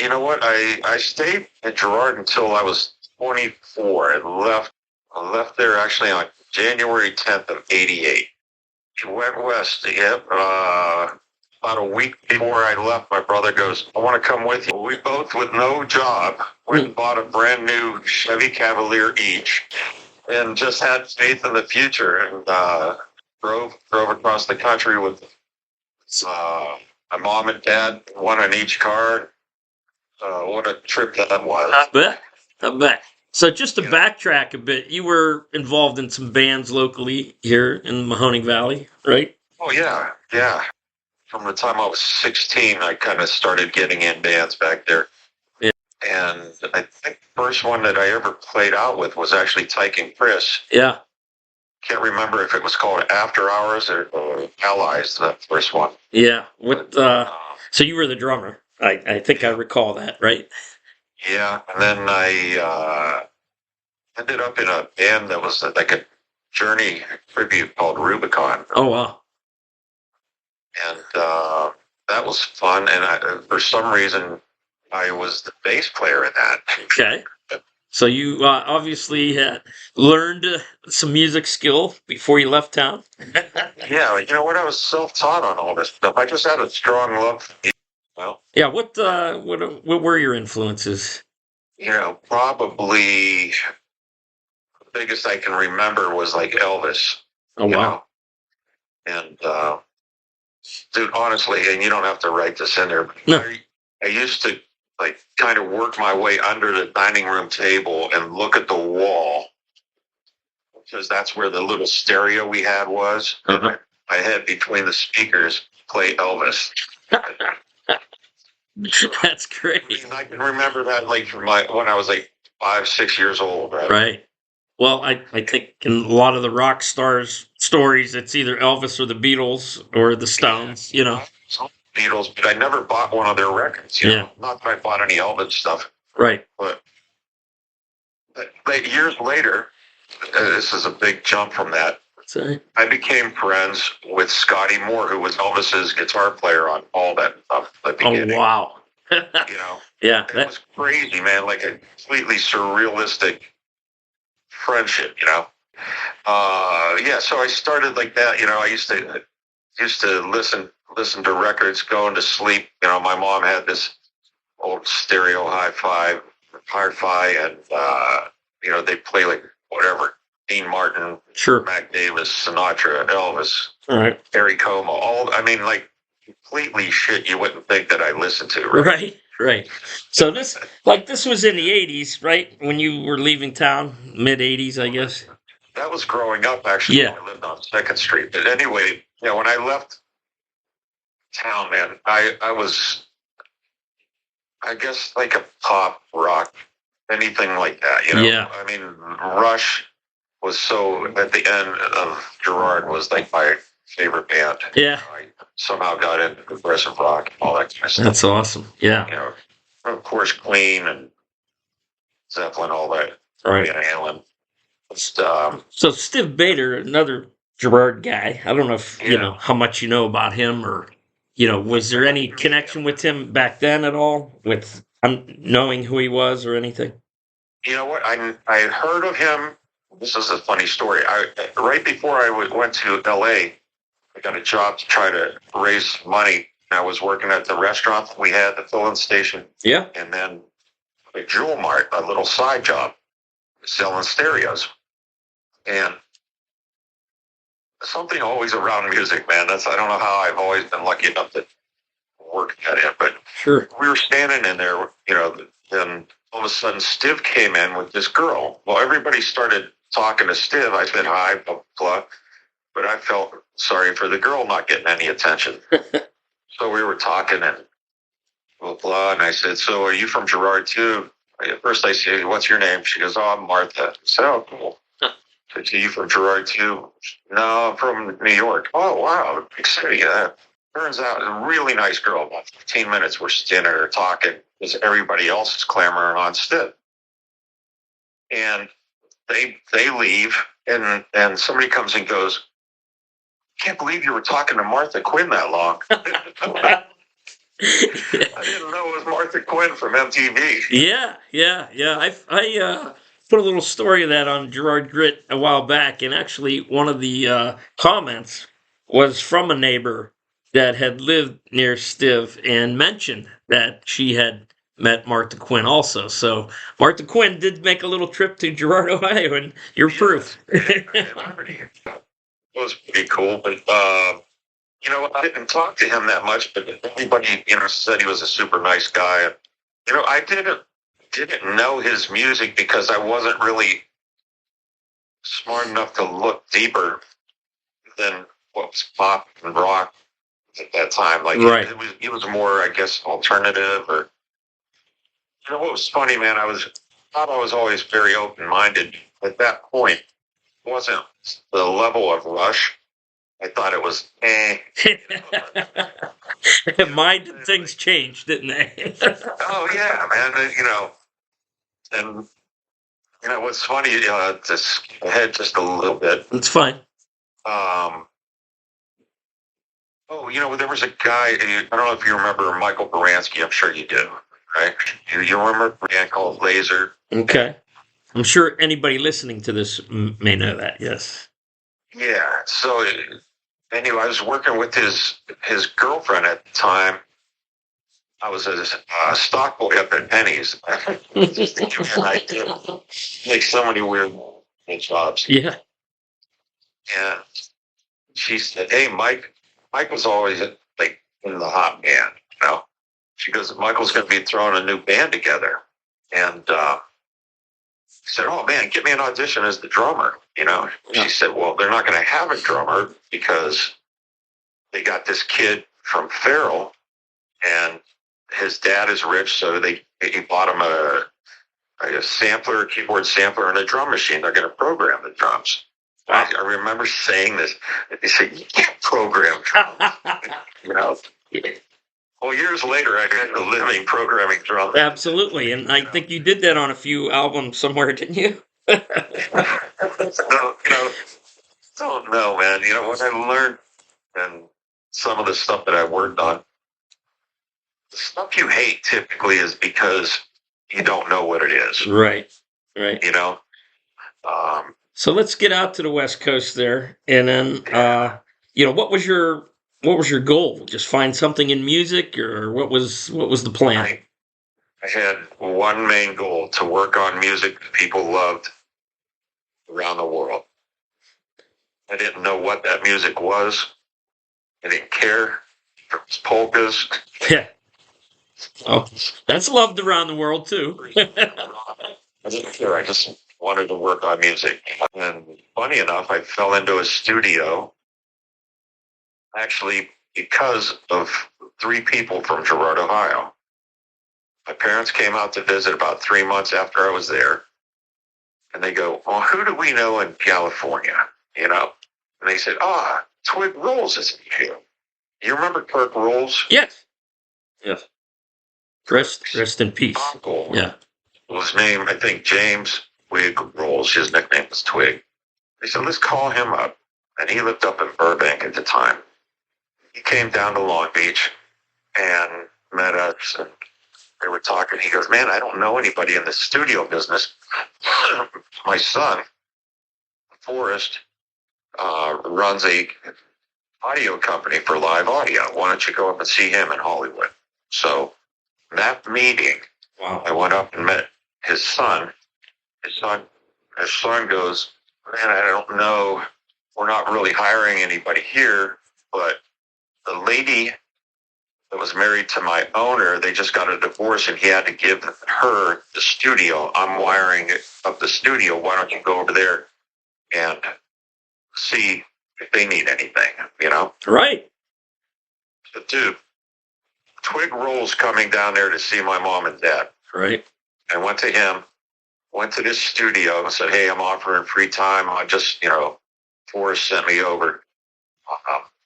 you know what? I stayed at Girard until I was 24 and I left there actually on January 10th of 88. Went west, yep. About a week before I left, my brother goes, I want to come with you. We both, with no job, went and bought a brand new Chevy Cavalier each and just had faith in the future and drove across the country with my mom and dad, one in each car. What a trip that was. I bet. So just to backtrack a bit, you were involved in some bands locally here in Mahoning Valley, right? Oh, yeah. From the time I was 16, I kind of started getting in bands back there. Yeah. And I think the first one that I ever played out with was actually Tyke and Chris. Yeah. Can't remember if it was called After Hours or Allies, the first one. Yeah. So you were the drummer. I think I recall that, right? Yeah. And then I ended up in a band that was like a Journey tribute called Rubicon. Oh, wow. And that was fun. And for some reason, I was the bass player in that. Okay. So you obviously had learned some music skill before you left town. Yeah, you know what? I was self-taught on all this stuff. I just had a strong love for music. Well, yeah. What were your influences? You know, probably the biggest I can remember was like Elvis. Oh, wow. And dude, honestly, and you don't have to write this in there, but no. I used to like kind of work my way under the dining room table and look at the wall because that's where the little stereo we had was. Uh-huh. I had between the speakers play Elvis. That's great. I mean, I can remember that like from when I was like 5, 6 years old. Right. Well, I think in a lot of the rock stars stories, it's either Elvis or the Beatles or the Stones, you know. Beatles, but I never bought one of their records. You know? Not that I bought any Elvis stuff. Right. But years later, this is a big jump from that. Sorry. I became friends with Scotty Moore, who was Elvis's guitar player on all that stuff at the beginning. Oh, wow. You know? Yeah. It was crazy, man. Like a completely surrealistic friendship, you know? Yeah, so I started like that. You know, I used to listen to records going to sleep. You know, my mom had this old stereo hi-fi, and, you know, they play like whatever, Dean Martin, sure, Mac Davis, Sinatra, Elvis, all right, Harry Como, like completely shit you wouldn't think that I listened to. Right. So this was in the 80s, right? When you were leaving town, mid 80s, I guess. That was growing up, actually. Yeah. When I lived on 2nd Street. But anyway, you know, when I left town, man, I was, I guess, like a pop rock, anything like that, you know? Yeah. I mean, Rush was so, at the end of Girard, was like my favorite band. Yeah. I somehow got into progressive rock and all that kind of stuff. That's awesome. Yeah. You know, of course, Queen and Zeppelin, all that. Right. Van Halen. So Steve Bader, another Girard guy. I don't know if you know how much you know about him, or you know, was there any connection with him back then at all, with knowing who he was or anything? You know what? I had heard of him. This is a funny story. Right before I went to L.A., I got a job to try to raise money. I was working at the restaurant that we had, the fill-in station. Yeah. And then a Jewel Mart, a little side job, selling stereos. And something always around music, man. I don't know how I've always been lucky enough to work at it, but sure. We were standing in there, you know, and all of a sudden Stiv came in with this girl. Well, everybody started talking to Stiv. I said hi, blah, blah, but I felt sorry for the girl not getting any attention. So we were talking and blah, blah, and I said, so are you from Girard too? At first I said, what's your name? She goes, oh, I'm Martha. I said, oh, cool. I said, are you from Girard too? No, I'm from New York. Oh, wow, big city. Turns out a really nice girl. About 15 minutes we're standing there talking because everybody else is clamoring on Stiv. And they leave, and somebody comes and goes, can't believe you were talking to Martha Quinn that long. I didn't know it was Martha Quinn from MTV. Yeah. I put a little story of that on Girard Grit a while back, and actually one of the comments was from a neighbor that had lived near Stiv and mentioned that she had met Martha Quinn also. So Martha Quinn did make a little trip to Girard, Ohio, and you're proof. It was pretty cool, but I didn't talk to him that much, but everybody, said he was a super nice guy. I didn't know his music because I wasn't really smart enough to look deeper than what was pop and rock at that time. Like, right. It was more, I guess, alternative. Or what was funny, man? I thought I was always very open minded. At that point, it wasn't the level of Rush. I thought it was Mind things changed, didn't they? Oh yeah, man. And what's funny, to skip ahead just a little bit. It's fine. There was a guy, I don't know if you remember Michael Baranski, I'm sure you do, right? You remember a band called Laser? Okay. I'm sure anybody listening to this may know that, yes. Yeah, so anyway, I was working with his girlfriend at the time. I was a stock boy up at Penny's. Just to give you an idea. Make so many weird jobs. Yeah. And she said, "Hey, Mike." Mike was always like in the hot band, She goes, "Michael's going to be throwing a new band together," and she said, "Oh man, get me an audition as the drummer." She said, "Well, they're not going to have a drummer because they got this kid from Farrell, and his dad is rich, so he bought him a sampler, a keyboard sampler, and a drum machine. They're going to program the drums." Wow. I remember saying this. They said, "You can't program drums." Well, years later, I got a living programming drums. Absolutely, and I think you did that on a few albums somewhere, didn't you? Don't know, man. What I learned and some of the stuff that I worked on, the stuff you hate typically is because you don't know what it is. Right. So let's get out to the West Coast there, and then what was your goal? Just find something in music, or what was the plan? I had one main goal: to work on music that people loved around the world. I didn't know what that music was. I didn't care if it was polkas. Yeah. Oh, that's loved around the world too. I didn't care. I just wanted to work on music. And funny enough, I fell into a studio actually because of 3 people from Girard, Ohio. My parents came out to visit about 3 months after I was there. And they go, "Well, who do we know in California?" And they said, Twig Rolls is here. You remember Kirk Rolls? Yes. Yes. Rest in peace. Uncle. Yeah. His name, I think, James Twig Rolls. His nickname was Twig. They said, "Let's call him up." And he lived up in Burbank at the time. He came down to Long Beach and met us, and they were talking. He goes, "Man, I don't know anybody in the studio business. My son, Forrest, runs a audio company for live audio. Why don't you go up and see him in Hollywood?" So that meeting, wow. I went up and met his son. His son goes, "Man, I don't know. We're not really hiring anybody here, but the lady that was married to my owner, they just got a divorce, and he had to give her the studio. I'm wiring up the studio. Why don't you go over there and see if they need anything?" Right. So, dude, Twig Rolls coming down there to see my mom and dad. Right. I went to him, went to this studio and said, "Hey, I'm offering free time. I just, Forrest sent me over.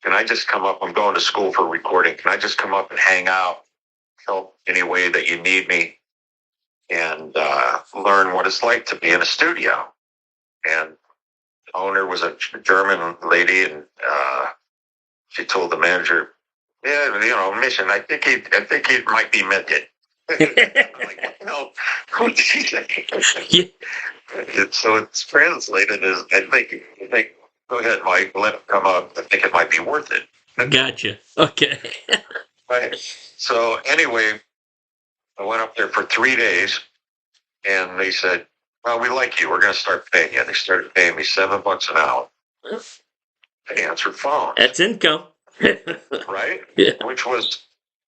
Can I just come up? I'm going to school for recording. Can I just come up and hang out, help any way that you need me, and learn what it's like to be in a studio?" And the owner was a German lady, and she told the manager, Yeah, mission. I think he might be Midget. I'm like, what the hell? What did he say? So it's translated as I think. Go ahead, Mike. Let him come up. I think it might be worth it. Gotcha. Okay. Right. So anyway, I went up there for 3 days, and they said, "Well, we like you. We're going to start paying you." They started paying me $7 an hour. I answered phones. That's income. Right? Yeah. Which was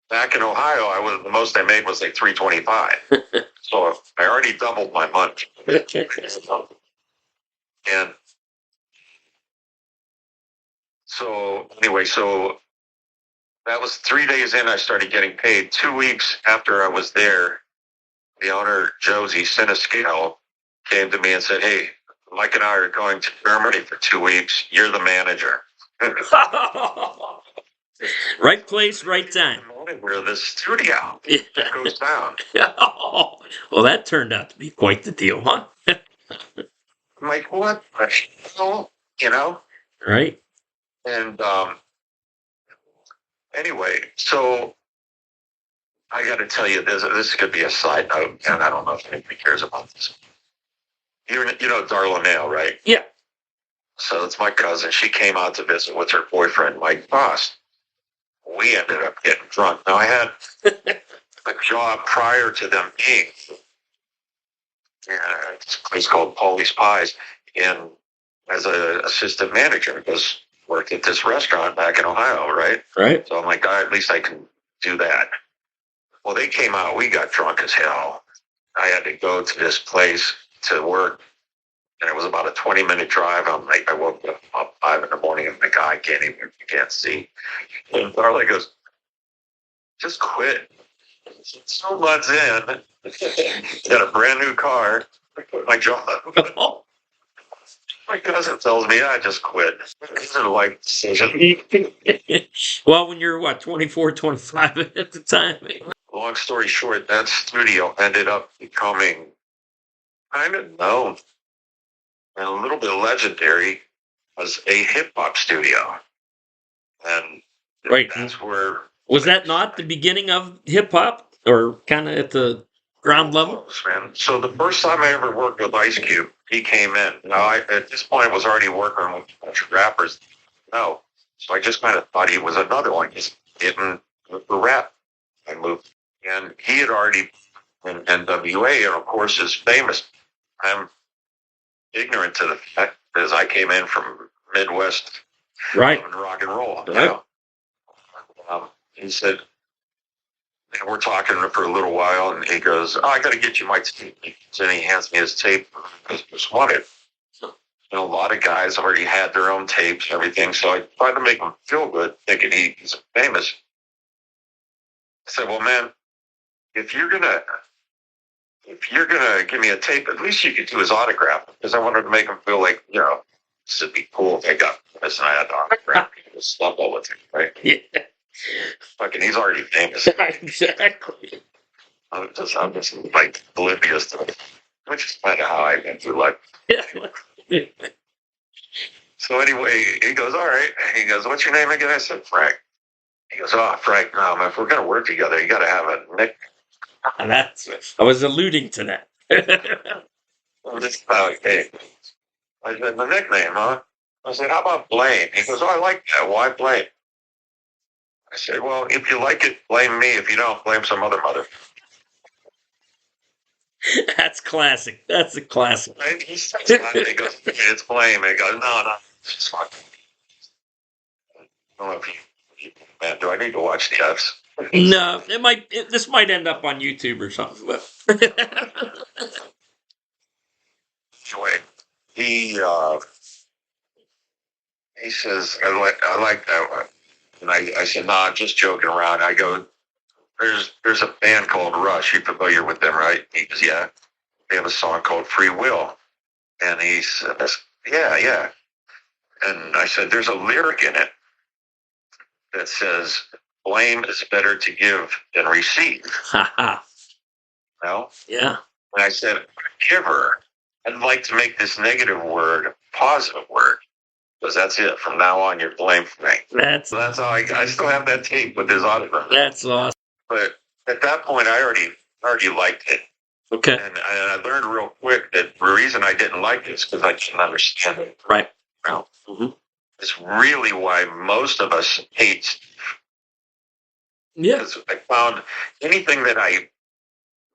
back in Ohio. The most I made was like $3.25. So I already doubled my money. And so anyway, so that was 3 days in. I started getting paid. 2 weeks after I was there, the owner Josie Siniscale came to me and said, "Hey, Mike and I are going to Germany for 2 weeks. You're the manager." Right place, right time. Where the studio goes down. Well, that turned out to be quite the deal, huh? I'm like, what the hell? Right. And anyway, so I got to tell you, this could be a side note, and I don't know if anybody cares about this. You know Darla Nail, right? Yeah. So it's my cousin. She came out to visit with her boyfriend, Mike Frost. We ended up getting drunk. Now, I had a job prior to them being this place called Paulie's Pies as an assistant manager, because worked at this restaurant back in Ohio, right? Right. So I'm like, at least I can do that. Well, they came out. We got drunk as hell. I had to go to this place to work, and it was about a 20-minute drive. I woke up about 5 in the morning, and I can't see. And Darla goes, "Just quit." 2 months in, got a brand new car. I quit my job. My cousin tells me I just quit. It's a life decision. Well, when you're 24, 25 at the time. Long story short, that studio ended up becoming kind of known and a little bit legendary as a hip hop studio. And right. That's where. Was that not the beginning of hip hop, or kind of at the ground level? Man. So the first time I ever worked with Ice Cube, he came in. Now, at this point, I was already working with a bunch of rappers. No. So I just kind of thought he was another one, just getting the rap. I moved. And he had already been in NWA, and of course, is famous. I'm ignorant to the fact because I came in from Midwest right rock and roll. Right. He said, and we're talking for a little while, and he goes, "Oh, I got to get you my tape." And he hands me his tape because he just wanted. A lot of guys already had their own tapes and everything, so I tried to make him feel good, thinking he's famous. I said, "Well, man, if you're gonna give me a tape, at least you could do his autograph," because I wanted to make him feel like, this would be cool if I got this and I had the autograph. He was stuck all the time, right? Yeah. Fucking, he's already famous. Exactly. I'm just like oblivious to it, which is kind of how I went through life. So anyway, he goes, "All right." He goes, "What's your name again?" I said, "Frank." He goes, "Oh, Frank, no, man, if we're going to work together, you got to have a nickname." I was alluding to that. Okay. I said, "The nickname, huh?" I said, "How about Blame?" He goes, "Oh, I like that. Why Blame?" I said, "Well, if you like it, blame me. If you don't, blame some other mother." That's classic. That's a classic. Right? He starts laughing. He goes, "It's Blame." He goes, "No, it's fucking." I don't know if man, do I need to watch the F's? No, this might end up on YouTube or something. Anyway, he says, I like that one. And I said, "No, I'm just joking around." I go, there's a band called Rush. You familiar with them, right? He goes, "Yeah." They have a song called Free Will. And he says, yeah. And I said, "There's a lyric in it that says, blame is better to give than receive." No? Yeah. And I said, "Giver, I'd like to make this negative word a positive word. Because that's it. From now on, you're blamed for me. That's how I still have that tape with his autograph. That's awesome. But at that point, I already liked it. Okay. And I learned real quick that the reason I didn't like it is because I didn't understand it. Right. Now, it's really why most of us hate. Yeah. Because I found anything that I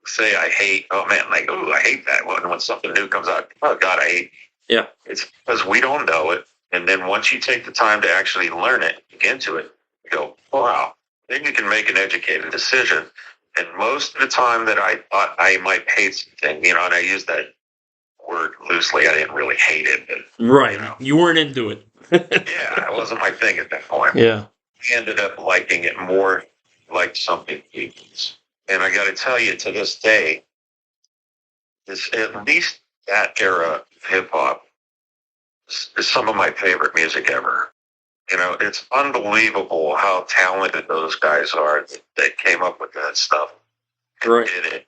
say I hate, oh man, like, oh, I hate that one. When something new comes out, oh God, I hate it. Yeah. It's because we don't know it. And then once you take the time to actually learn it, get into it, you go, wow, then you can make an educated decision. And most of the time that I thought I might hate something, and I use that word loosely, I didn't really hate it. But, right. You weren't into it. Yeah, it wasn't my thing at that point. Yeah. I ended up liking it more like something else. And I got to tell you, to this day, at least that era of hip-hop is some of my favorite music ever. It's unbelievable how talented those guys are that came up with that stuff. Right. Did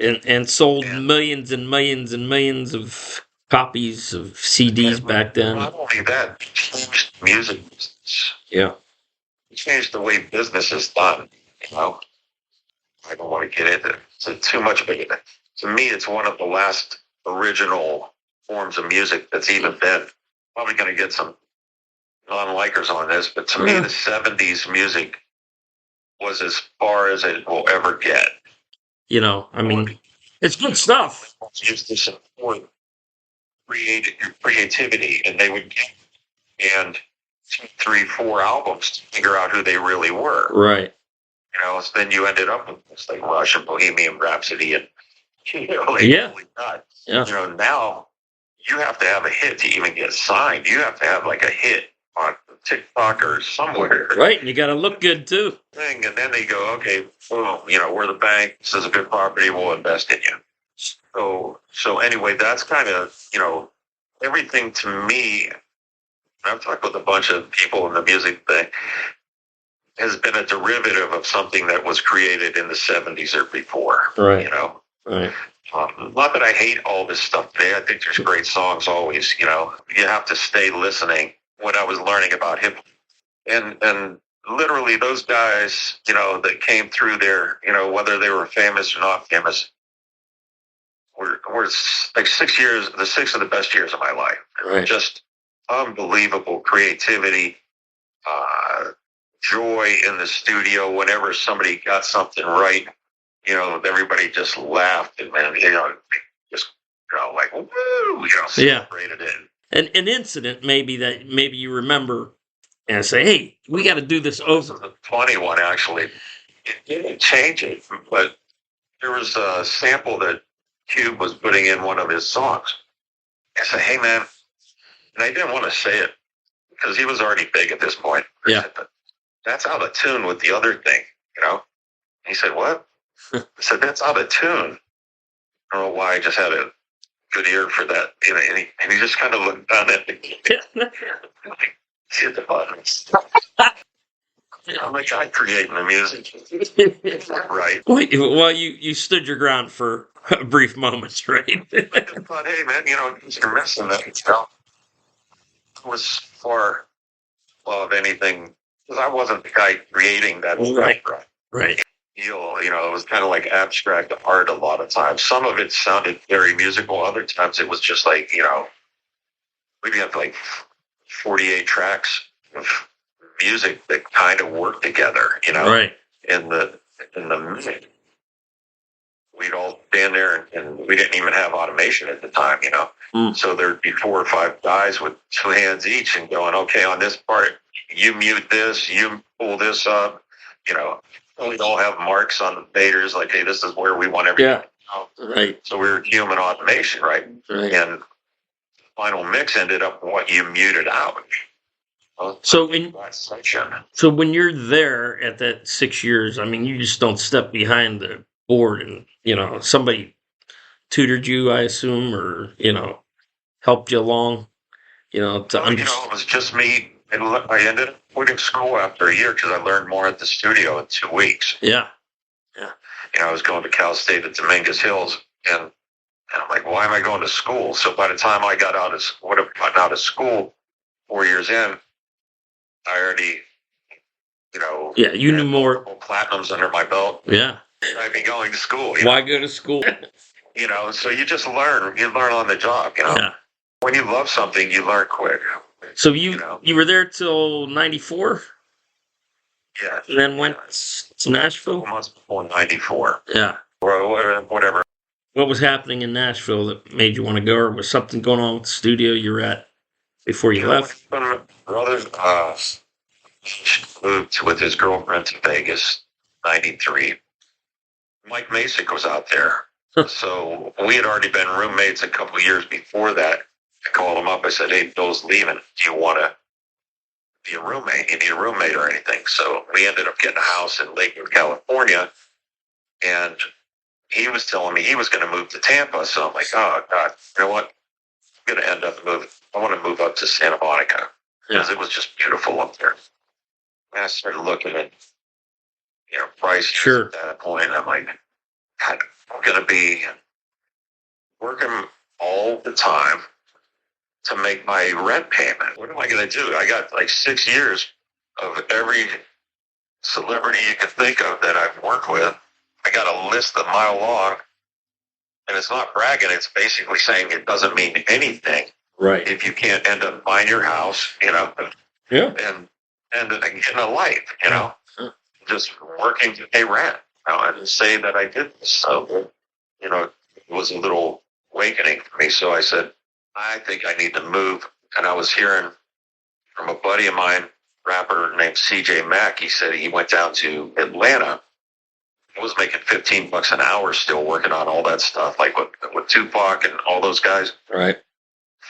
it. And sold millions and millions and millions of copies of CDs back then. Not only that, it changed music business. Yeah. It changed the way business is done. I don't want to get into it. It's too much of it. To me, it's one of the last original forms of music that's even been. Probably going to get some non-likers on this, but to me, the 70s music was as far as it will ever get. It's good stuff. Used to support creativity, and they would get and 2, 3, 4 albums to figure out who they really were. Right. So then you ended up with this like Rush and Bohemian Rhapsody, and Yeah. Now you have to have a hit to even get signed. You have to have like a hit on TikTok or somewhere. Right, and you got to look good too. And then they go, okay, boom, we're the bank. This is a good property. We'll invest in you. So anyway, that's kind of, everything to me. I've talked with a bunch of people in the music thing, has been a derivative of something that was created in the 70s or before. Right. Right. Not that I hate all this stuff today. I think there's great songs always. You have to stay listening. When I was learning about hip hop, and literally those guys, that came through there, whether they were famous or not famous, were like 6 years, the 6 of the best years of my life. Right. Just unbelievable creativity, joy in the studio. Whenever somebody got something right, everybody just laughed and just like woo, celebrated it. An incident maybe you remember and say, hey, we got to do this over. This is a funny one, actually. It didn't change it, but there was a sample that Cube was putting in one of his songs. I said, hey, man, and I didn't want to say it because he was already big at this point. Yeah. Said, but that's out of tune with the other thing, He said, what? I said, that's out of tune. I don't know why, I just had a good ear for that. And he just kind of looked down at me. Hit the buttons. I'm like, I creating the music. Right. Well, you stood your ground for brief moments, right? I thought, hey, man, you're missing that. It was far above anything, because I wasn't the guy creating that. Right. It was kind of like abstract art a lot of times. Some of it sounded very musical. Other times it was just like, we'd have like 48 tracks of music that kind of worked together, Right. In the music. We'd all stand there and we didn't even have automation at the time, So there'd be 4 or 5 guys with 2 hands each and going, okay, on this part, you mute this, you pull this up, We'd all have marks on the faders, like, hey, this is where we want everything. Yeah. Right. So we were human automation, right? And the final mix ended up what you muted out. So when you're there at that 6 years, you just don't step behind the board and, somebody tutored you, I assume, or, helped you along, to understand. It was just me. And I ended up quitting school after a year because I learned more at the studio in 2 weeks. Yeah. I was going to Cal State at Dominguez Hills, and I'm like, why am I going to school? So by the time I would have gotten out of school, 4 years in, I already, yeah, you knew more platinums under my belt. Yeah, I'd be going to school. Why go to school? So you just learn. You learn on the job. Yeah. When you love something, you learn quick. So you were there till 94? Yeah. And then went to Nashville? 2 months before 94. Yeah. Or whatever. What was happening in Nashville that made you want to go, or was something going on with the studio you were at before you left? My brother moved with his girlfriend to Vegas, 93. Mike Macek was out there. So we had already been roommates a couple of years before that. I called him up. I said, hey, Bill's leaving. Do you want to be a roommate? You need a roommate or anything? So we ended up getting a house in Lakewood, California. And he was telling me he was going to move to Tampa. So I'm like, oh, God, you know what? I'm going to end up moving. I want to move up to Santa Monica because it was just beautiful up there. And I started looking at, prices at that point. I'm like, God, I'm going to be working all the time to make my rent payment. What am I going to do? I got like 6 years of every celebrity you can think of that I've worked with. I got a list a mile long, and it's not bragging. It's basically saying it doesn't mean anything. Right. If you can't end up buying your house, and getting a life, just working to pay rent. I didn't say that I did this, so, it was a little awakening for me. So I said, I think I need to move. And I was hearing from a buddy of mine, rapper named CJ Mack. He said he went down to Atlanta. He was making $15 an hour still working on all that stuff, like with Tupac and all those guys. Right.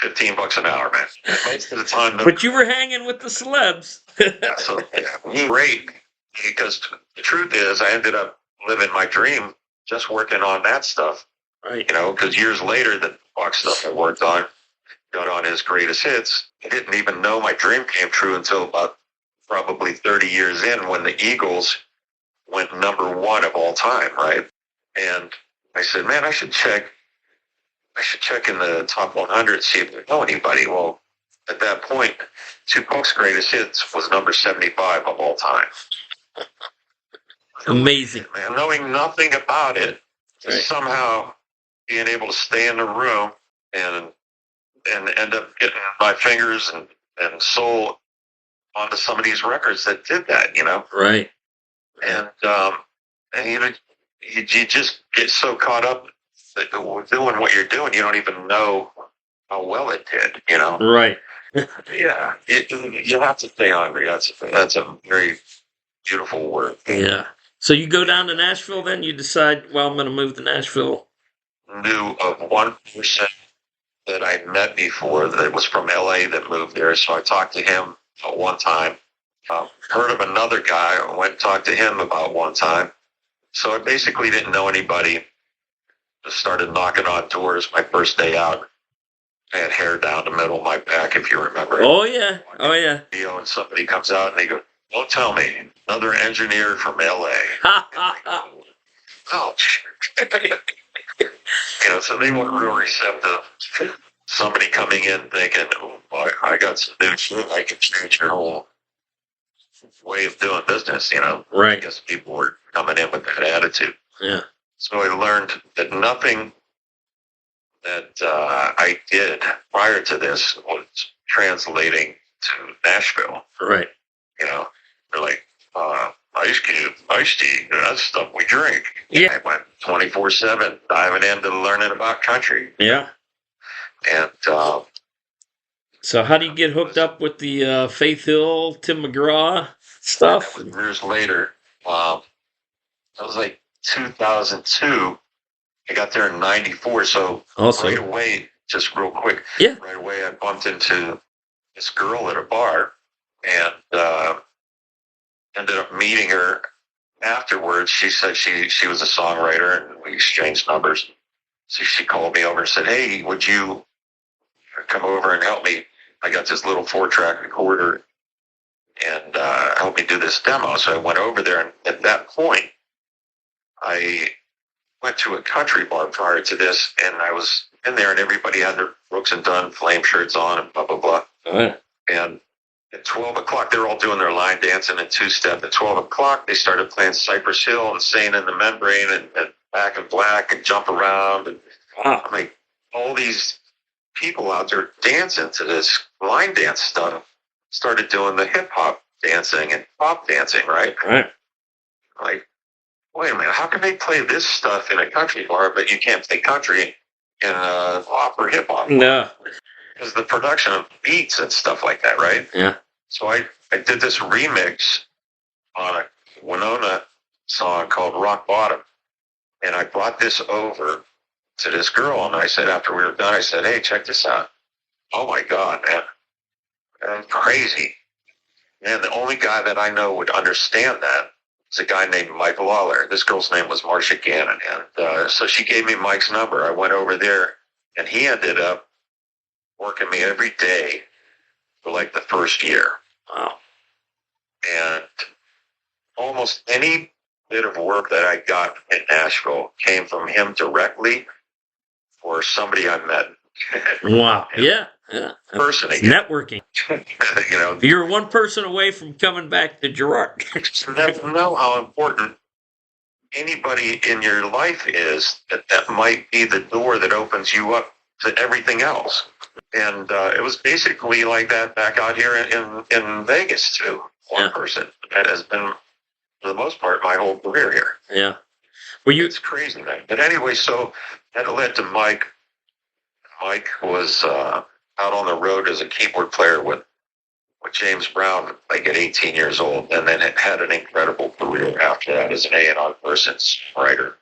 $15 an hour, man. Most of the time. But you were hanging with the celebs. Great. Because the truth is, I ended up living my dream just working on that stuff. Right. Because years later, the Tupac stuff I worked on, got on his greatest hits. I didn't even know my dream came true until about probably 30 years in when the Eagles went #1 of all time, right? And I said, man, I should check in the top 100, see if I know anybody. Well, at that point, Tupac's greatest hits was number 75 of all time. Amazing. Man, knowing nothing about it, somehow being able to stay in the room and end up getting my fingers and soul onto some of these records that did that, Right. And you just get so caught up doing what you're doing, you don't even know how well it did, Right. Yeah. You have to stay hungry. That's a very beautiful word. Yeah. So you go down to Nashville then? You decide, well, I'm going to move to Nashville? Knew of one person that I met before that was from LA that moved there. So I talked to him one time. Heard of another guy. I went and talked to him about one time. So I basically didn't know anybody. Just started knocking on doors my first day out. I had hair down the middle of my back, if you remember. Oh, yeah. Oh, yeah. And somebody comes out and they go, don't tell me. Another engineer from LA. Oh, so they weren't real receptive. Somebody coming in thinking, oh, I got some new shit. I can change your whole way of doing business, Right. I guess people were coming in with that attitude. Yeah. So I learned that nothing that I did prior to this was translating to Nashville. Right. They're like, ice cube, iced tea, that's stuff we drink. Yeah. I went 24/7 diving into learning about country. Yeah. And so how do you get hooked up with the Faith Hill, Tim McGraw stuff? Years later, that was like 2002. I got there in 94, so right away, just real quick, right away I bumped into this girl at a bar and ended up meeting her afterwards. She said she was a songwriter and we exchanged numbers. So she called me over and said, hey, would you come over and help me? I got this little 4-track recorder and help me do this demo. So I went over there, and at that point, I went to a country bar prior to this, and I was in there, and everybody had their Brooks and Dunn flame shirts on and blah, blah, blah. Oh, yeah. And at 12 o'clock, they're all doing their line dancing and two-step. At 12 o'clock, they started playing Cypress Hill and Sane in the Membrane and Back in Black and Jump Around. And I mean, all these people out there dancing to this line dance stuff started doing the hip-hop dancing and pop dancing, right? Right. Like, wait a minute, how can they play this stuff in a country bar, but you can't play country in pop or hip-hop? No. Because the production of beats and stuff like that, right? Yeah. So I did this remix on a Winona song called Rock Bottom. And I brought this over to this girl, and I said, after we were done, I said, hey, check this out. Oh, my God, man. That's crazy. And the only guy that I know would understand that is a guy named Mike Lawler. This girl's name was Marcia Gannon. And so she gave me Mike's number. I went over there, and he ended up working me every day for like the first year. Wow. And almost any bit of work that I got in Nashville came from him directly or somebody I met. Wow. Yeah. Person again. Networking. You know, You're one person away from coming back to Girard. You never know how important anybody in your life is. That might be the door that opens you up to everything else. And it was basically like that back out here in Vegas, too. One person that has been, for the most part, my whole career here. Yeah. Well, it's crazy, man. But anyway, so that led to Mike. Mike was out on the road as a keyboard player with James Brown, like at 18 years old, and then had an incredible career after that as an A&R person, writer,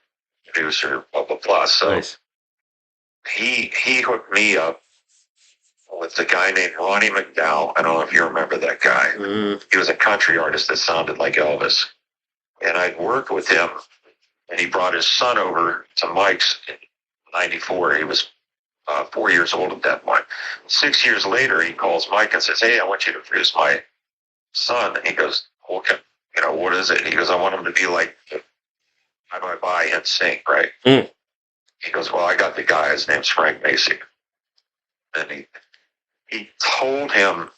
producer, blah, blah, blah. So nice. He hooked me up with a guy named Ronnie McDowell. I don't know if you remember that guy. He was a country artist that sounded like Elvis. And I'd worked with him, and he brought his son over to Mike's in 94. He was 4 years old at that point. 6 years later, he calls Mike and says, hey, I want you to produce my son. And he goes, okay, what is it? He goes, I want him to be like Bye and sing, right? He goes, well, I got the guy. His name's Frank Macek. And he told him,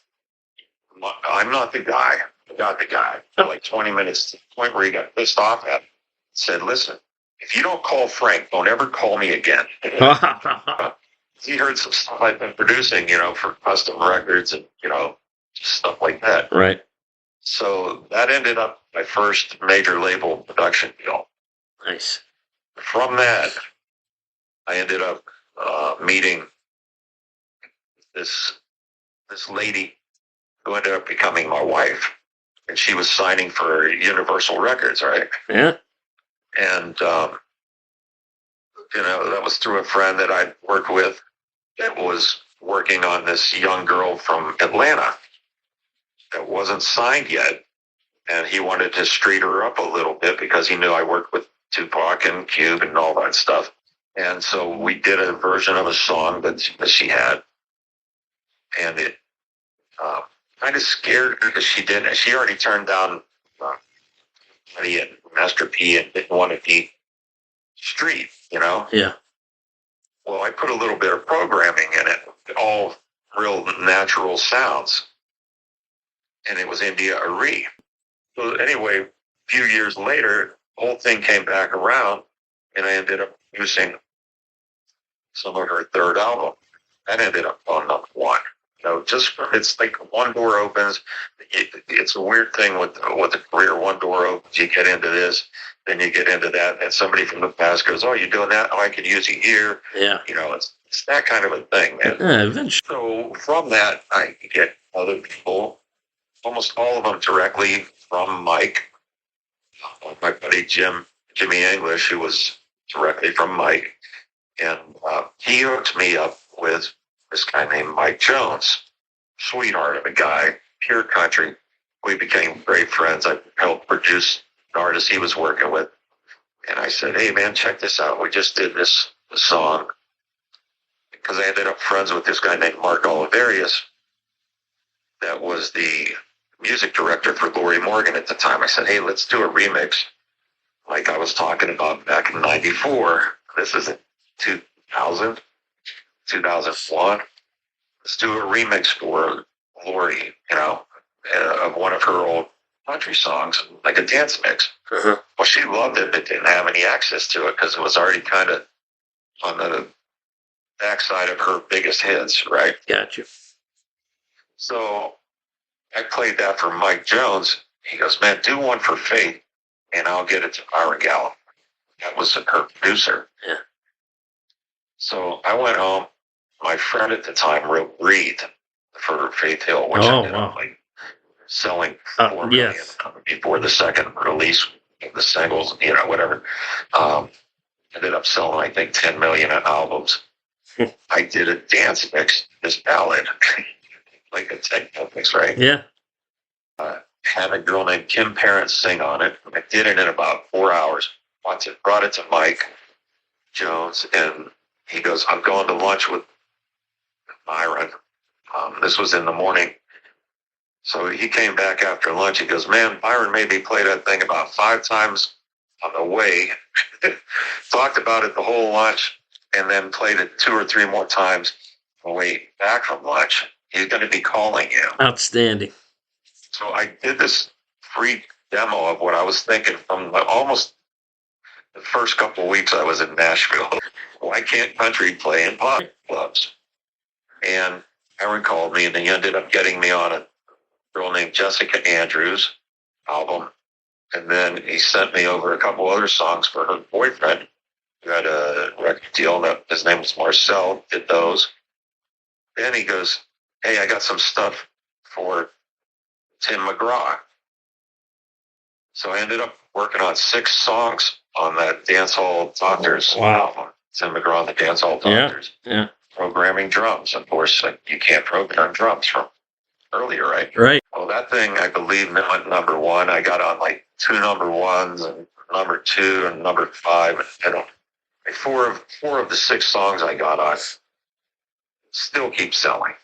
I'm not the guy. I got the guy. For like 20 minutes to the point where he got pissed off at him. Said, listen, if you don't call Frank, don't ever call me again. He heard some stuff I've been producing, for custom records and, just stuff like that. Right. So that ended up my first major label production deal. Nice. From that, I ended up meeting this lady who ended up becoming my wife. And she was signing for Universal Records, right? Yeah. And, that was through a friend that I'd worked with that was working on this young girl from Atlanta that wasn't signed yet. And he wanted to street her up a little bit because he knew I worked with Tupac and Cube and all that stuff. And so we did a version of a song that she had. And it kind of scared her because she didn't. She already turned down money and Master P and didn't want to be street, Yeah. Well, I put a little bit of programming in it, all real natural sounds. And it was India.Arie. So anyway, a few years later, the whole thing came back around, and I ended up producing some of her third album. That ended up on #1. It's like one door opens. It's a weird thing with the career. One door opens, you get into this, then you get into that, and somebody from the past goes, "Oh, you're doing that? Oh, I could use you here." Yeah. It's that kind of a thing, man. Yeah, eventually. So from that, I get other people, almost all of them directly from Mike. My buddy Jimmy English, who was directly from Mike, and he hooked me up with this guy named Mike Jones, sweetheart of a guy, pure country. We became great friends. I helped produce an artist he was working with. And I said, hey, man, check this out. We just did this song. Because I ended up friends with this guy named Mark Oliverius that was the music director for Lori Morgan at the time. I said, hey, let's do a remix like I was talking about back in 94. This is in 2000. 2001. Let's do a remix for Glory, of one of her old country songs, like a dance mix. Well, she loved it, but didn't have any access to it because it was already kind of on the backside of her biggest hits, right? Gotcha. So I played that for Mike Jones. He goes, man, do one for Faith, and I'll get it to Byron Gallup. That was her producer. Yeah. So I went home. My friend at the time wrote Breathe for Faith Hill, which ended up selling 4 million before the second release of the singles, whatever. Ended up selling, I think, 10 million albums. I did a dance mix, this ballad, like a techno mix, right? Yeah. Had a girl named Kim Parent sing on it. I did it in about 4 hours. Brought it to Mike Jones, and he goes, I'm going to lunch with Byron. This was in the morning. So he came back after lunch. He goes, man, Byron made me play that thing about 5 times on the way. Talked about it the whole lunch, and then played it 2 or 3 more times on the way back from lunch. He's going to be calling you. Outstanding. So I did this free demo of what I was thinking from almost the first couple of weeks I was in Nashville. Why can't country play in pop clubs? And Aaron called me, and he ended up getting me on a girl named Jessica Andrews album. And then he sent me over a couple other songs for her boyfriend, who had a record deal. His name was Marcel, did those. Then he goes, hey, I got some stuff for Tim McGraw. So I ended up working on 6 songs on that Dancehall Doctors album. Tim McGraw and the Dancehall Doctors. Yeah. Programming drums. Of course, you can't program drums from earlier, right? Right. Well, that thing, I believe, went number 1. I got on like 2 number 1s and number 2 and number 5. And four of the 6 songs I got on still keep selling.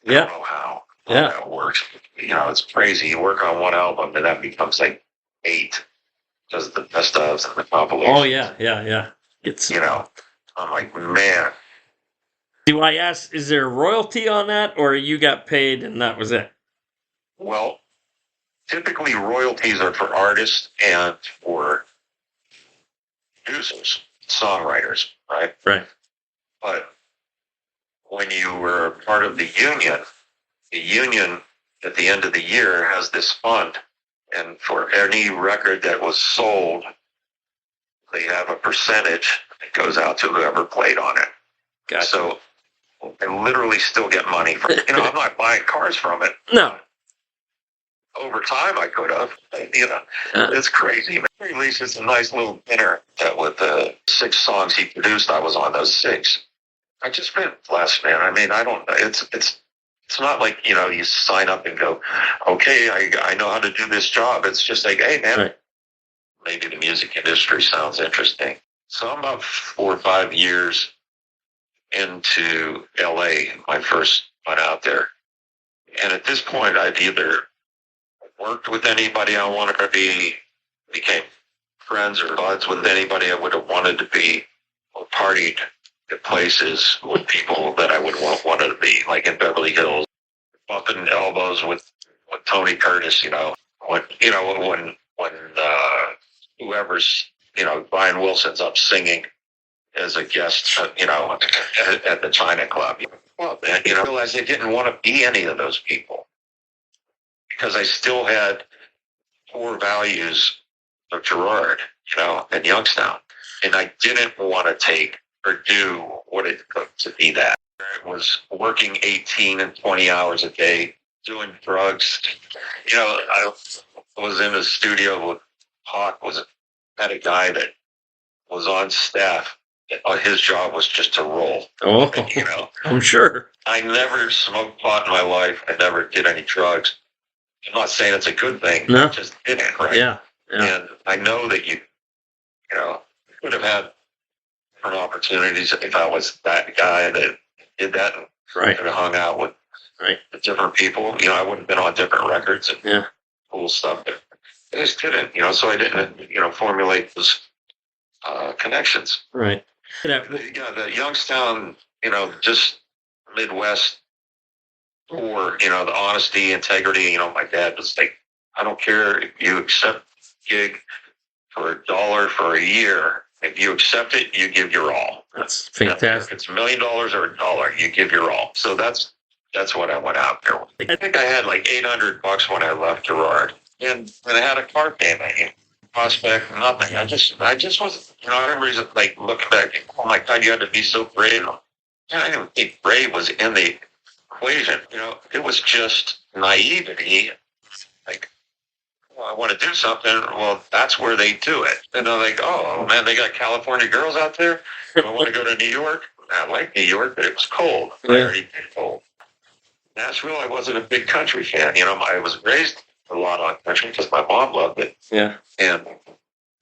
Yeah. I don't know how that works. It's crazy. You work on one album and that becomes like 8 because the best ofs and the compilations. Oh, yeah. It's, I'm like, man. Do I ask, is there a royalty on that, or you got paid and that was it? Well, typically royalties are for artists and for producers, songwriters, right? Right. But when you were part of the union at the end of the year has this fund, and for any record that was sold, they have a percentage that goes out to whoever played on it. Gotcha. So I literally still get money from it. I'm not buying cars from it. No. Over time, I could have. It's crazy. He releases a nice little dinner with the 6 songs he produced. I was on those 6. I just been blessed, man. I mean, I don't. It's not like you sign up and go, okay, I know how to do this job. It's just like, hey, man, maybe the music industry sounds interesting. So I'm about 4 or 5 years into LA. My first went out there, and at this point, I'd either worked with anybody I wanted to be, became friends or buds with anybody I would have wanted to be, or partied at places with people that I would wanted to be, like in Beverly Hills, bumping elbows with Tony Curtis. When whoever's Brian Wilson's up singing as a guest, at the China Club. Well, man, I realized I didn't want to be any of those people because I still had core values of Girard, and Youngstown, and I didn't want to take or do what it took to be that. It was working 18 and 20 hours a day, doing drugs. I was in a studio with Hawk, had a guy that was on staff. His job was just to roll. Oh, I'm sure. I never smoked pot in my life. I never did any drugs. I'm not saying it's a good thing. No. I just didn't, right? Yeah. And I know that you could have had different opportunities if I was that guy that did that and could have hung out with different people. I would have been on different records and cool stuff. But I just didn't, so I didn't, formulate those connections. Right. Yeah, the Youngstown, just Midwest for, the honesty, integrity. My dad was like, I don't care if you accept gig for $1 for a year. If you accept it, you give your all. That's fantastic. If it's $1 million or $1, you give your all. So that's what I went out there with. I think I had like $800 when I left Girard, and I had a car payment. Prospect, nothing. I just was, I remember like looking back, oh my God, you had to be so brave. I didn't think brave was in the equation. It was just naivety. Like, well, I want to do something. Well, that's where they do it. And they're like, oh man, they got California girls out there. I want to go to New York. I like New York, but it was cold. I already did cold. Nashville, I wasn't a big country fan. I was raised a lot on country because my mom loved it. Yeah. And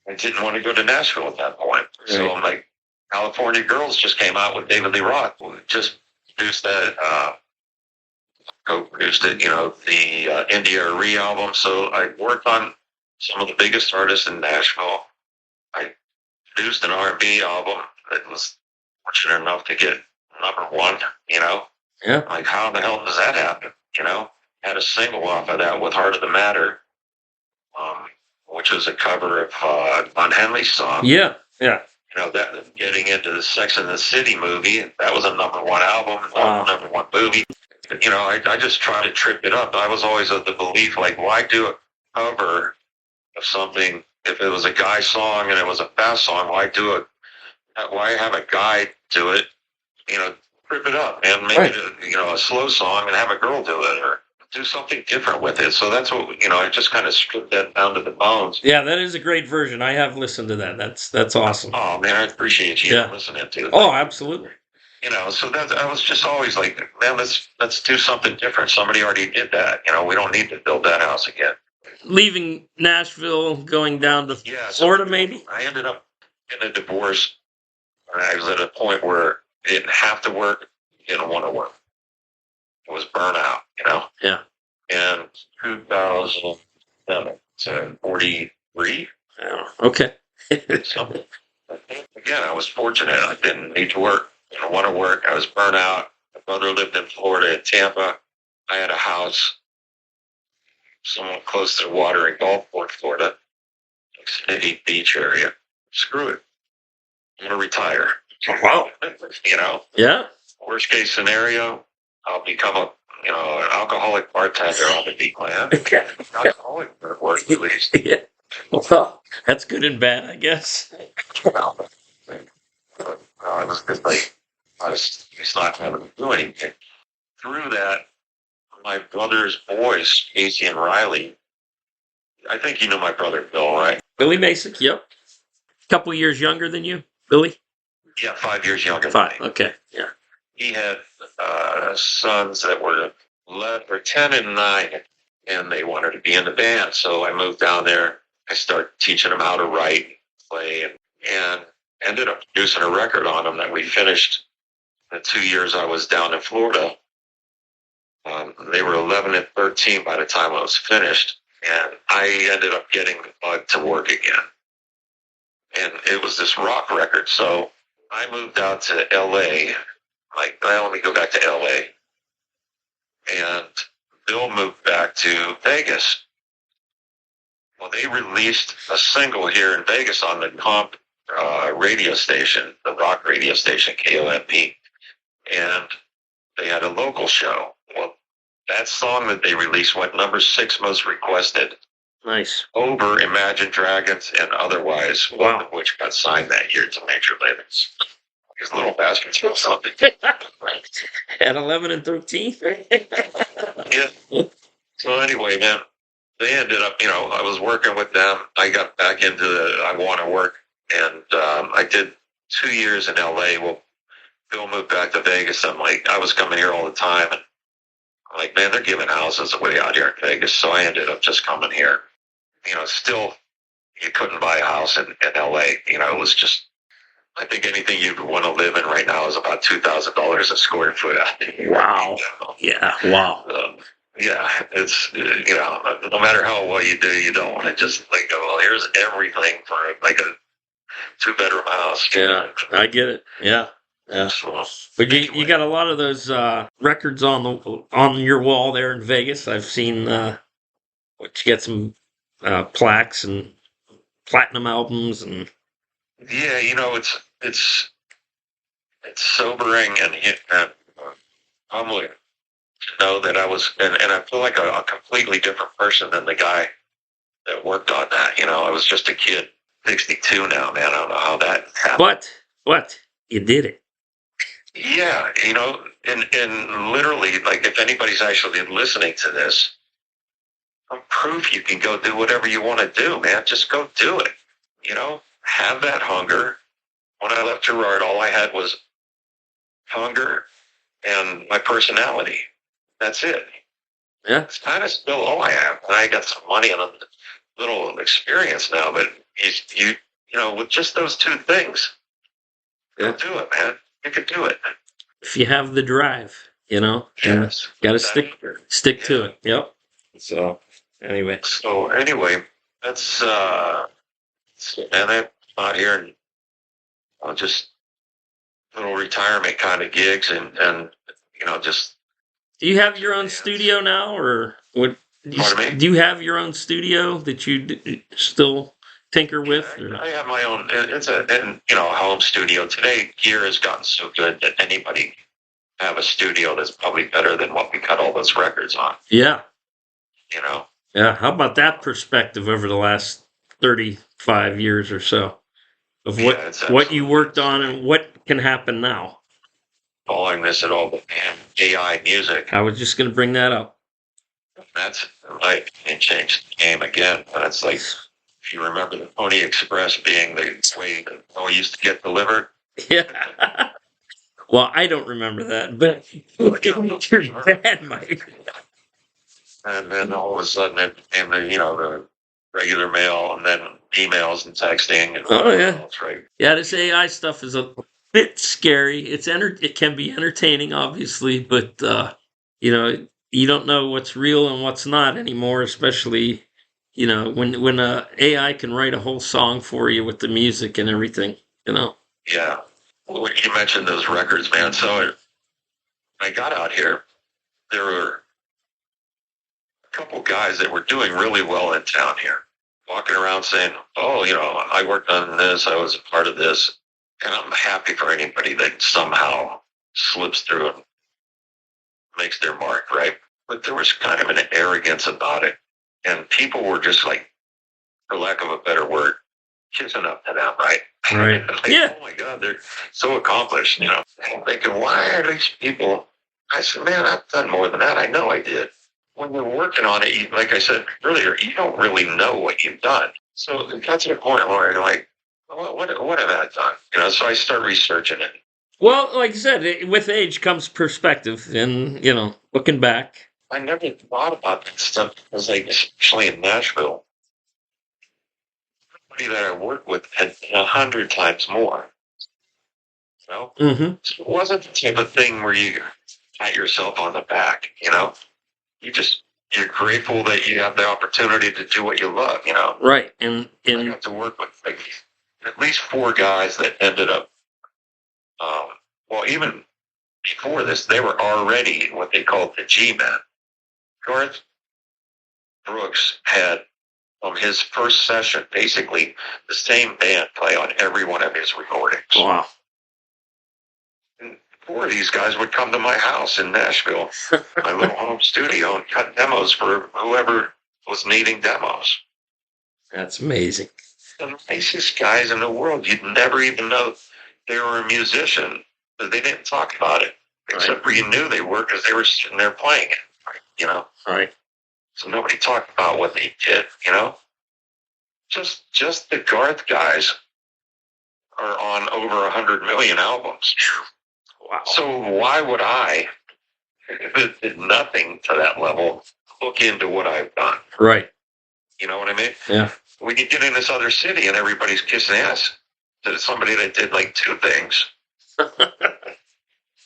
I didn't want to go to Nashville at that point. Right. So I'm like, California Girls just came out with David Lee Roth. We just produced that, co-produced it, the India.Arie album. So I worked on some of the biggest artists in Nashville. I produced an R&B album that was fortunate enough to get #1, Yeah. Like, how the hell does that happen? Had a single off of that with Heart of the Matter, which was a cover of Von Henley's song. Yeah, yeah. That getting into the Sex and the City movie, that was a #1 album, #1 movie. I just try to trip it up. I was always of the belief, like, why do a cover of something if it was a guy song and it was a fast song? Why have a guy do it? Trip it up and make it a slow song and have a girl do it, or do something different with it. So that's what I just kind of stripped that down to the bones. Yeah, that is a great version. I have listened to that. That's awesome. Oh man, I appreciate you listening to it. Oh, absolutely. So that I was just always like, man, let's do something different. Somebody already did that. We don't need to build that house again. Leaving Nashville, going down to Florida, maybe. I ended up getting a divorce, and I was at a point where I didn't have to work, didn't want to work. It was burnout, Yeah. And 2007 to 43. Yeah. Okay. So, again, I was fortunate. I didn't need to work. Didn't want to work. I was burnt out. My brother lived in Florida, in Tampa. I had a house somewhat close to the water in Gulfport, Florida, City Beach area. Screw it. I'm going to retire. Wow. Yeah. Worst case scenario, I'll become an alcoholic bartender on the beach land. Alcoholic at work, at least. Yeah. Well, that's good and bad, I guess. I was just like, I was not having to do anything. Through that, my brother's boys, Casey and Riley, I think you know my brother Bill, right? Billy Macek, yep. A couple years younger than you, Billy? Yeah, 5 years younger. 5, okay, yeah. He had sons that were 10 and 9, and they wanted to be in the band. So I moved down there. I started teaching them how to write, play, and ended up producing a record on them that we finished the 2 years I was down in Florida. They were 11 and 13 by the time I was finished, and I ended up getting the bug to work again. And it was this rock record. So I moved out to L.A., like, I only go back to L.A., and Bill moved back to Vegas. Well, they released a single here in Vegas on the comp radio station, the rock radio station, KOMP, and they had a local show. Well, that song that they released went #6 most requested. Nice. Over Imagine Dragons and Otherwise, one of which got signed that year to major labels. These little bastards or something. At 11 and 13? Yeah. So anyway, man, they ended up, I was working with them. I got back into I want to work. And I did 2 years in L.A. Well, Bill moved back to Vegas. I was coming here all the time. And I'm like, man, they're giving houses away out here in Vegas. So I ended up just coming here. Still, you couldn't buy a house in L.A. It was just, I think anything you'd want to live in right now is about $2,000 a square foot out there. Wow. Yeah, wow. Yeah, it's, no matter how well you do, you don't want to just like, well, here's everything for like a 2-bedroom house. Yeah, I get it. Yeah. Yeah. But you got a lot of those records on your wall there in Vegas. I've seen you get some plaques and platinum albums and yeah, it's sobering and humbling to know that I was, and I feel like a completely different person than the guy that worked on that. I was just a kid, 62 now, man. I don't know how that happened. But you did it. Yeah, and literally, like, if anybody's actually listening to this, I'm proof you can go do whatever you want to do, man. Just go do it. Have that hunger. When I left Girard, all I had was hunger and my personality. That's it. Yeah. It's kind of still all I have. And I got some money and a little experience now, but with just those two things, go do it, man. You can do it. If you have the drive, Yes. Got to stick to it. Yep. So anyway, that's and I'm out here and just little retirement kind of gigs and just. Do you have your own studio now, or what? Pardon me? Do you have your own studio that you still tinker with? I have my own. It's a home studio. Today, gear has gotten so good that anybody can have a studio that's probably better than what we cut all those records on. Yeah. Yeah. How about that perspective over the last 35 years or so of what you worked on and what can happen now? Calling this at all the AI music. I was just going to bring that up. That's like it changed the game again. That's like, if you remember the Pony Express being the way we used to get delivered. Yeah. Well, I don't remember that, but you're bad, Mike. And then all of a sudden it became the regular mail and then emails and texting. And else, right? Yeah, this AI stuff is a bit scary. It can be entertaining, obviously, but you don't know what's real and what's not anymore. Especially, when AI can write a whole song for you with the music and everything. Yeah. Well, you mentioned those records, man. So when I got out here, there were a couple guys that were doing really well in town here, walking around saying, "Oh, I worked on this. I was a part of this." And I'm happy for anybody that somehow slips through and makes their mark, right? But there was kind of an arrogance about it. And people were just like, for lack of a better word, kissing up to them, right? Right. Like, oh my God, they're so accomplished, I'm thinking, why are these people? I said, man, I've done more than that. I know I did. When you're working on it, like I said earlier, you don't really know what you've done. So it got to the point where you're like, what have I done? So I start researching it. Well, like I said, with age comes perspective, and looking back. I never thought about that stuff because, especially in Nashville, everybody that I worked with had 100 times more. Mm-hmm. So it wasn't the type of thing where you pat yourself on the back. You're grateful that you have the opportunity to do what you love. Right, and I got to work with at least 4 guys that ended up. Even before this, they were already what they called the G-Men. Garth Brooks had, on his first session, basically the same band play on every one of his recordings. Wow. And 4 of these guys would come to my house in Nashville, my little home studio, and cut demos for whoever was needing demos. That's amazing. The nicest guys in the world. You'd never even know they were a musician, but they didn't talk about it. Except for you knew they were because they were sitting there playing it, Right. So nobody talked about what they did, Just the Garth guys are on over 100 million albums. Wow. So why would I, if it did nothing to that level, look into what I've done? Right. You know what I mean? Yeah. When you get in this other city and everybody's kissing ass to somebody that did 2 things.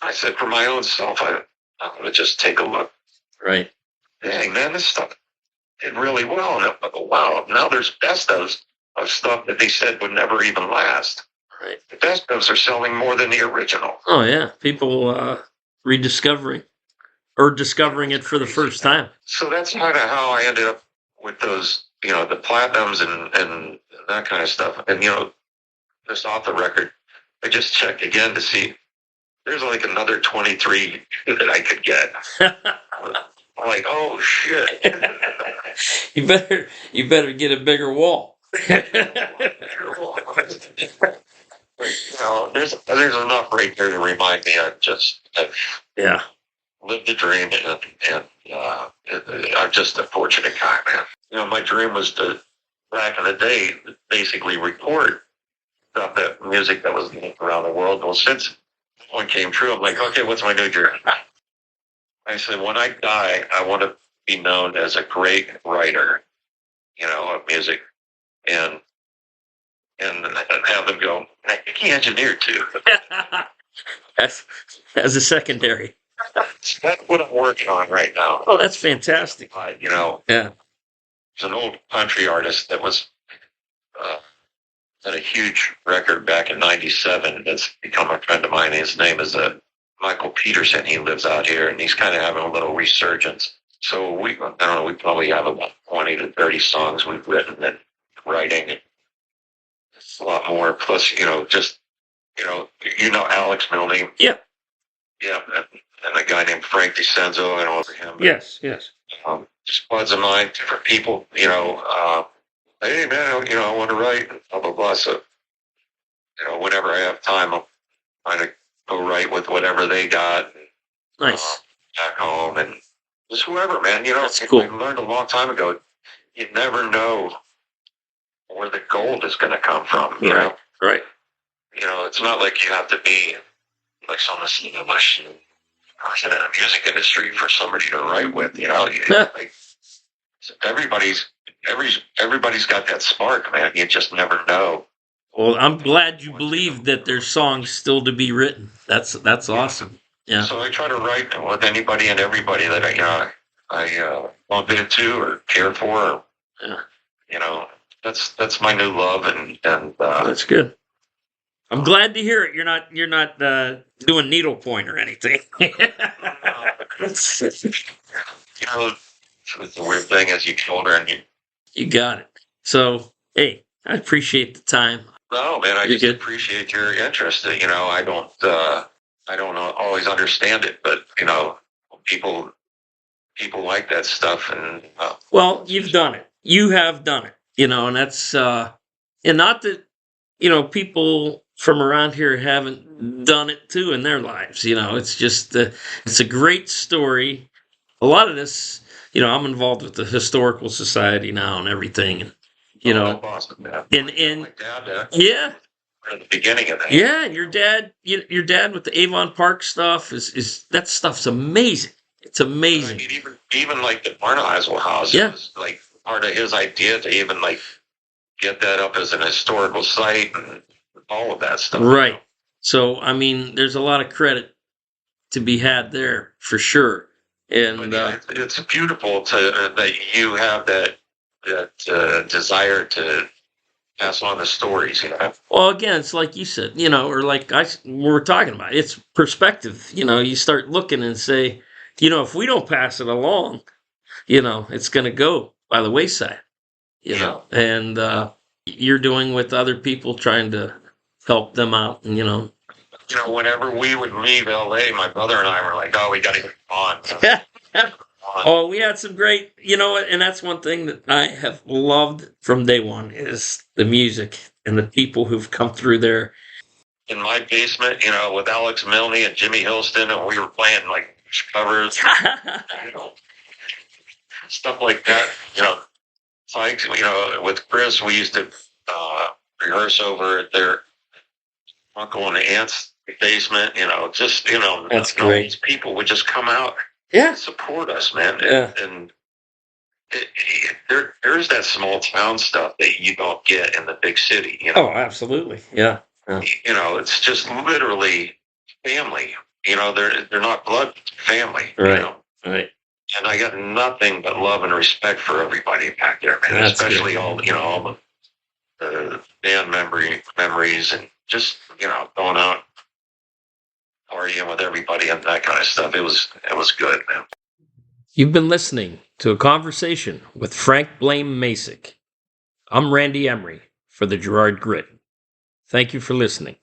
I said, for my own self, I'm going to just take a look. Right. Dang, man, this stuff did really well. And wow, now there's best of stuff that they said would never even last. Right. The best ofs are selling more than the original. Oh yeah, people rediscovering or discovering it for the first time. So that's kind of how I ended up with those, the platinums and that kind of stuff. And just off the record, I just checked again to see there's like another 23 that I could get. I'm like, oh shit! you better get a bigger wall. There's enough right there to remind me I've lived the dream, and I'm just a fortunate guy, man. My dream was to, back in the day, basically record stuff, that music that was around the world. Well, since one came true, I'm like, okay, what's my new dream? I said, when I die, I want to be known as a great writer, of music, and have them go, he engineered too. As a secondary. That's what I'm working on right now. Oh, that's fantastic. Yeah. There's an old country artist that was had a huge record back in '97 that's become a friend of mine. His name is Michael Peterson. He lives out here, and he's kind of having a little resurgence. So we probably have about 20 to 30 songs we've written and writing. It's a lot more. Plus, just Alex Milne. Yeah. Yeah, and a guy named Frank DiCenzo, and over him. Yes. Just buds of mine, different people. Hey man, I want to write, blah blah blah. So, whenever I have time, I'll kind of go write with whatever they got. Nice. Back home, and just whoever, man. That's cool. I learned a long time ago. You never know where the gold is going to come from. You know, right. It's not like you have to be like someone in the music industry for somebody to write with. Like everybody's got that spark, man. You just never know. Well, I'm glad you believe that there's songs still to be written. That's awesome. Yeah. So I try to write with anybody and everybody that I bump into or care for. Or, that's my new love, and that's good. I'm glad to hear it. You're not doing needlepoint or anything. It's the weird thing as you get older and you got it. So hey, I appreciate the time. No, man, I just appreciate your interest. I don't always understand it, but people like that stuff, and well, you've done it. You have done it. And that's and not that people from around here haven't done it too in their lives. It's just it's a great story. A lot of this, I'm involved with the historical society now and everything, and that's awesome, man. And my dad, yeah, at the beginning of that. Yeah, and your dad with the Avon Park stuff is that stuff's amazing. It's amazing. Even like the Barnheisel house was like part of his idea to even like get that up as an historical site and all of that stuff. Right. So there's a lot of credit to be had there for sure. And it's beautiful that you have that desire to pass on the stories. Well, again, it's like you said, or like we're talking about. It's perspective. You start looking and say, if we don't pass it along, it's going to go by the wayside. And you're doing with other people, trying to help them out, and whenever we would leave LA, my brother and I were like, oh, we got to get on. Oh, we had some great, and that's one thing that I have loved from day one is the music and the people who've come through there. In my basement, with Alex Milne and Jimmy Hilston, and we were playing like covers, stuff like that. Like, with Chris, we used to rehearse over at their uncle and aunt's basement. That's great. These people would just come out. Support us, man. And there's that small town stuff that you don't get in the big city. Oh, absolutely. Yeah. It's just literally family. They're not blood family. Right. Right. And I got nothing but love and respect for everybody back there, man. That's especially good. all the band memories and just, going out, partying with everybody and that kind of stuff. It was good, man. You've been listening to a conversation with Frank Blame Macek. I'm Randy Emery for the Girard Grit. Thank you for listening.